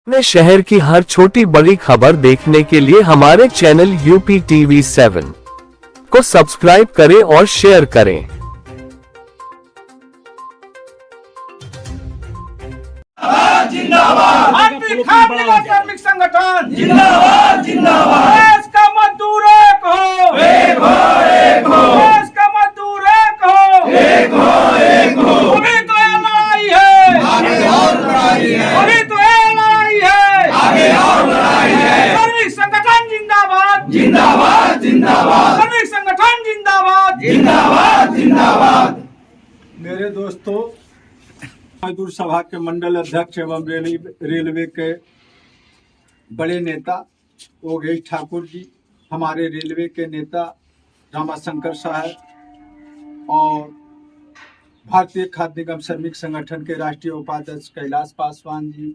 अपने शहर की हर छोटी बड़ी खबर देखने के लिए हमारे चैनल यूपी टीवी 7 को सब्सक्राइब करें और शेयर करें। जिंदाबाद भारतीय खाद्य निगम कार्मिक संगठन जिंदाबाद जिंदाबाद देश का मजदूर एक हो, एक हो एक हो देश का मजदूर एक हो, एक हो एक हो अभी तो ये लड़ाई है, आगे और लड़ाई है, अभी तो ये लड़ाई है, आगे और लड़ाई है। कार्मिक संगठन जिंदाबाद, जिंदाबाद जिंदाबाद कार्मिक संगठन जिंदाबाद। जिंदाबाद जिंदाबाद। मेरे दोस्तों, मजदूर सभा के मंडल अध्यक्ष एवं रेलवे के बड़े नेता योगेश ठाकुर जी, हमारे रेलवे के नेता रामाशंकर साहब और भारतीय खाद्य निगम श्रमिक संगठन के राष्ट्रीय उपाध्यक्ष कैलाश पासवान जी,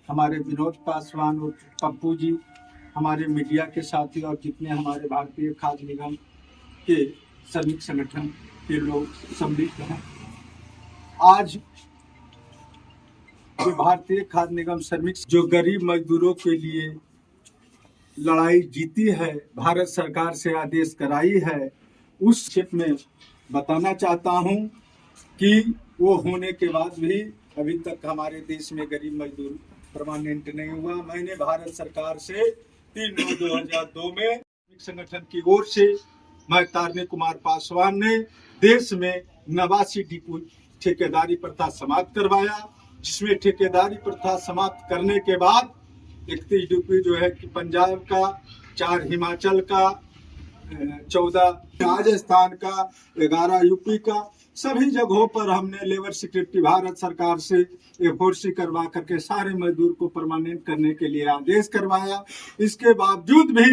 हमारे विनोद पासवान और पप्पू जी, हमारे मीडिया के साथी और जितने हमारे भारतीय खाद्य निगम के श्रमिक संगठन के लोग सम्मिलित हैं। आज जो भारतीय खाद्य निगम श्रमिक जो गरीब मजदूरों के लिए लड़ाई जीती है, भारत सरकार से आदेश कराई है, उस क्षेत्र में बताना चाहता हूं कि वो होने के बाद भी अभी तक हमारे देश में गरीब मजदूर परमानेंट नहीं हुआ। मैंने भारत सरकार से 3/9/2002 में श्रमिक संगठन की ओर से मैं तारणी कुमार पासवान ने देश में 89 डिपो ठेकेदारी प्रथा समाप्त करवाया, जिसमें ठेकेदारी प्रथा समाप्त करने के बाद 31 डिपो जो है कि पंजाब का, 4 हिमाचल का, 14 राजस्थान का, 11 यूपी का, सभी जगहों पर हमने लेबर सेक्रेटरी भारत सरकार से एफओसी करवा करके सारे मजदूर को परमानेंट करने के लिए आदेश करवाया। इसके बावजूद भी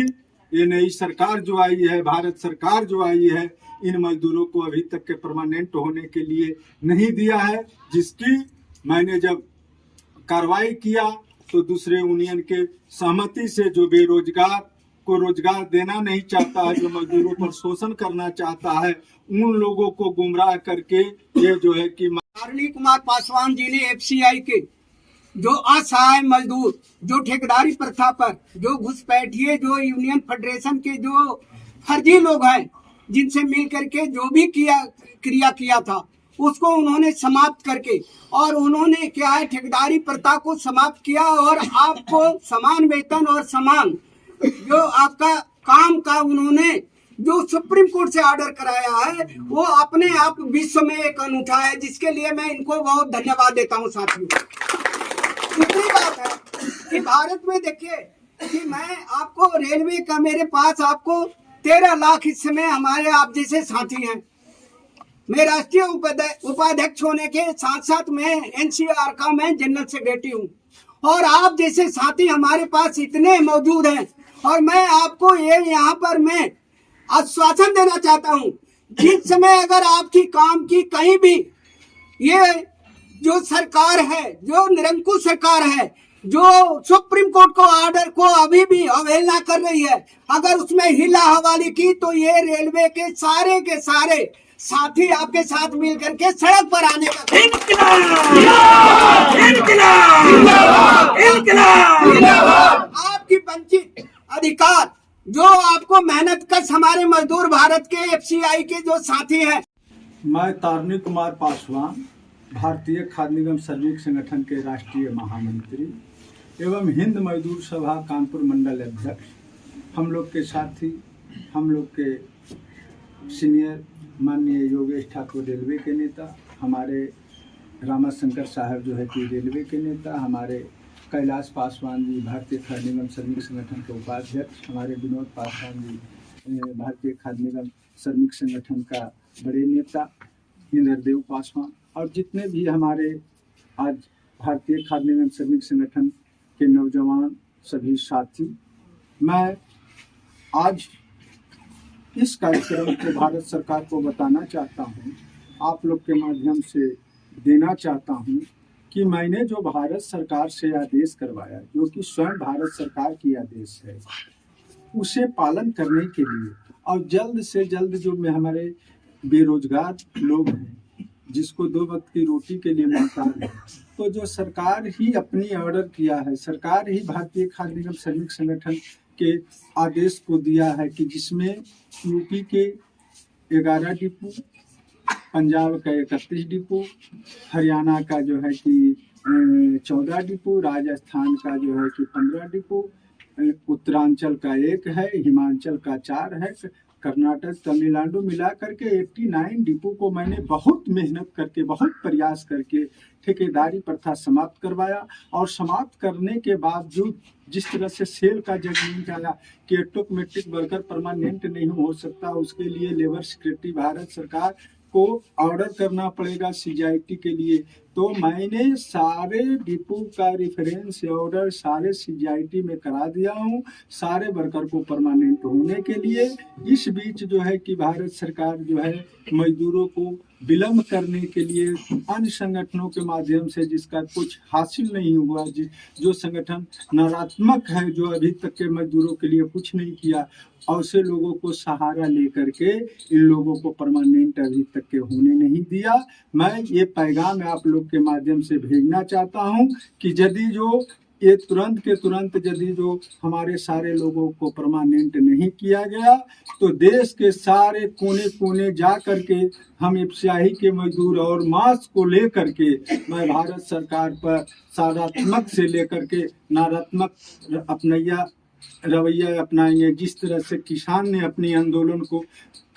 ये नई सरकार जो आई है, भारत सरकार जो आई है, इन मजदूरों को अभी तक के परमानेंट होने के लिए नहीं दिया है, जिसकी मैंने जब कार्रवाई किया तो दूसरे यूनियन के सहमति से जो बेरोजगार को रोजगार देना नहीं चाहता है, जो मजदूरों पर शोषण करना चाहता है, उन लोगों को गुमराह करके ये जो है कि तारणी कुमार पासवान जी ने एफसीआई के जो असहाय मजदूर, जो ठेकेदारी प्रथा पर, जो घुसपैठिए, जो यूनियन फेडरेशन के जो फर्जी लोग हैं, जिनसे मिल करके जो भी क्रिया किया था उसको उन्होंने समाप्त करके, और उन्होंने क्या है ठेकेदारी प्रथा को समाप्त किया और आपको समान वेतन और समान जो आपका काम का उन्होंने जो सुप्रीम कोर्ट से ऑर्डर कराया है, वो अपने आप विश्व में एक अनूठा है, जिसके लिए मैं इनको बहुत धन्यवाद देता हूँ। साथियों, दूसरी बात है कि भारत में देखिए कि मैं आपको रेलवे का, मेरे पास आपको 13 लाख इस समय हमारे आप जैसे साथी हैं। मैं राष्ट्रीय उपाध्यक्ष होने के साथ साथ मैं एनसीआर का मैं जनरल सेक्रेटरी हूँ, और आप जैसे साथी हमारे पास इतने मौजूद हैं। और मैं आपको ये यहाँ पर मैं आश्वासन देना चाहता हूँ, जिस समय अगर आपकी काम की कहीं भी ये जो सरकार है, जो निरंकुश सरकार है, जो सुप्रीम कोर्ट को ऑर्डर को अभी भी अवहेलना कर रही है, अगर उसमें हिला हवाली की, तो ये रेलवे के सारे साथी आपके साथ मिल करके सड़क पर आने का आपकी वंचित अधिकार जो आपको मेहनत कश हमारे मजदूर भारत के एफसीआई के जो साथी हैं। मैं तारणी कुमार पासवान, भारतीय खाद्य निगम श्रमिक संगठन के राष्ट्रीय महामंत्री एवं हिंद मजदूर सभा कानपुर मंडल अध्यक्ष, हम लोग के साथी, हम लोग के सीनियर माननीय योगेश ठाकुर रेलवे के नेता, हमारे रामाशंकर साहब जो है कि रेलवे के नेता, हमारे कैलाश पासवान जी भारतीय खाद्य निगम श्रमिक संगठन के उपाध्यक्ष, हमारे विनोद पासवान जी भारतीय खाद्य निगम श्रमिक संगठन का बड़े नेता, इंद्रदेव पासवान, और जितने भी हमारे आज भारतीय खाद्य निगम श्रमिक संगठन के नौजवान सभी साथी, मैं आज इस कार्यक्रम को भारत सरकार को बताना चाहता हूं, आप लोग के माध्यम से देना चाहता हूं कि मैंने जो भारत सरकार से आदेश करवाया, जो कि स्वयं भारत सरकार की आदेश है, उसे पालन करने के लिए और जल्द से जल्द जो हमारे बेरोजगार लोग हैं, जिसको 2 वक्त की रोटी के लिए मोहताज है, तो जो सरकार ही अपनी ऑर्डर किया है, सरकार ही भारतीय खाद्य निगम श्रमिक संगठन के आदेश को दिया है कि जिसमें यूपी के 11 डिपो, पंजाब का 31 डिपो, हरियाणा का जो है कि 14 डिपो, राजस्थान का जो है कि 15 डिपो, उत्तरांचल का 1 है, हिमाचल का 4 है, कर्नाटक, तमिलनाडु मिला करके 89 डिपो को मैंने बहुत मेहनत करके, बहुत प्रयास करके ठेकेदारी प्रथा समाप्त करवाया। और समाप्त करने के बावजूद जिस तरह से सेल का जजमेंट आया कि ऑटोमेटिक वर्कर परमानेंट नहीं हो सकता, उसके लिए लेबर सिक्योरिटी भारत सरकार को ऑर्डर करना पड़ेगा CGIT के लिए। तो मैंने सारे डिपो का रेफरेंस ऑर्डर सारे CGIT में करा दिया हूँ, सारे वर्कर को परमानेंट होने के लिए। इस बीच जो है कि भारत सरकार जो है मजदूरों को विलम्ब करने के लिए अन्य संगठनों के माध्यम से, जिसका कुछ हासिल नहीं हुआ, जो संगठन नकारात्मक है, जो अभी तक के मजदूरों के लिए कुछ नहीं किया, ऐसे लोगों को सहारा लेकर के इन लोगों को परमानेंट अभी तक के होने नहीं दिया। मैं ये पैगाम आप लोग के माध्यम से भेजना चाहता हूँ कि यदि जो ये तुरंत के तुरंत यदि जो हमारे सारे लोगों को परमानेंट नहीं किया गया तो देश के सारे कोने कोने जा करके हम एफसीआई के मजदूर और मास्क को लेकर के मैं भारत सरकार पर सकारात्मक से लेकर के नकारात्मक रवैया अपनाएंगे। जिस तरह से किसान ने अपने आंदोलन को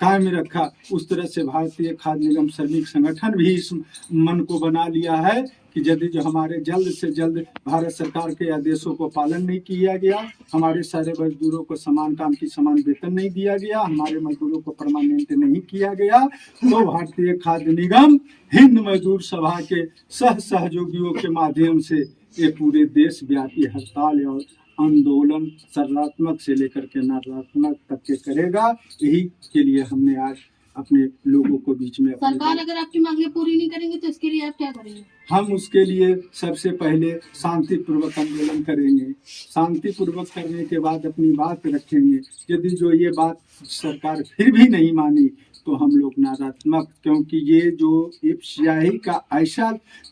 कायम रखा, उस तरह से भारतीय खाद्य निगम श्रमिक संगठन भी इस मन को बना लिया है कि यदि जो हमारे जल्द से जल्द भारत सरकार के आदेशों को पालन नहीं किया गया, हमारे सारे मजदूरों को समान काम की समान वेतन नहीं दिया गया, हमारे मजदूरों को परमानेंट नहीं किया गया, तो भारतीय खाद्य निगम हिंद मजदूर सभा के सहयोगियों के माध्यम से ये पूरे देश व्यापी हड़ताल और आंदोलन सकारात्मक से लेकर के नकारात्मक तक के करेगा। यही के लिए हमने आज अपने लोगों को बीच में सरकार अगर आपकी मांगे पूरी नहीं करेंगे तो इसके लिए आप क्या करेंगे? हम उसके लिए सबसे पहले शांतिपूर्वक आंदोलन करेंगे, शांतिपूर्वक करने के बाद अपनी बात रखेंगे। यदि जो ये बात सरकार फिर भी नहीं मानी तो हम लोग नकारात्मक, क्योंकि ये जो एफसीआई का ऐसा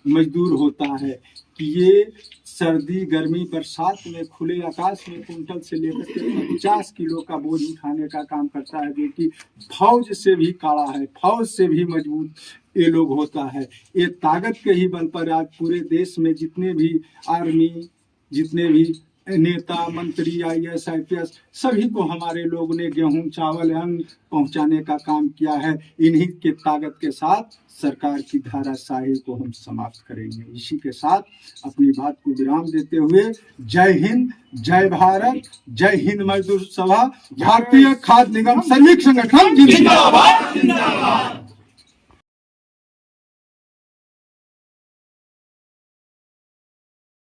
मजदूर होता है कि ये सर्दी गर्मी बरसात में खुले आकाश में कुंटल से लेकर के 50 किलो का बोझ उठाने का काम करता है, जो कि फौज से भी काड़ा है, फौज से भी मजबूत ये लोग होता है। ये ताकत के ही बल पर आज पूरे देश में जितने भी आर्मी, जितने भी नेता मंत्री IAS IPS सभी को हमारे लोग ने गेहूं चावल अन्न पहुंचाने का काम किया है। इन्हीं के ताकत के साथ सरकार की धाराशाही को हम समाप्त करेंगे। इसी के साथ अपनी बात को विराम देते हुए जय हिंद, जय भारत, जय हिंद मजदूर सभा, भारतीय खाद्य निगम श्रमिक संगठन जिंदाबाद।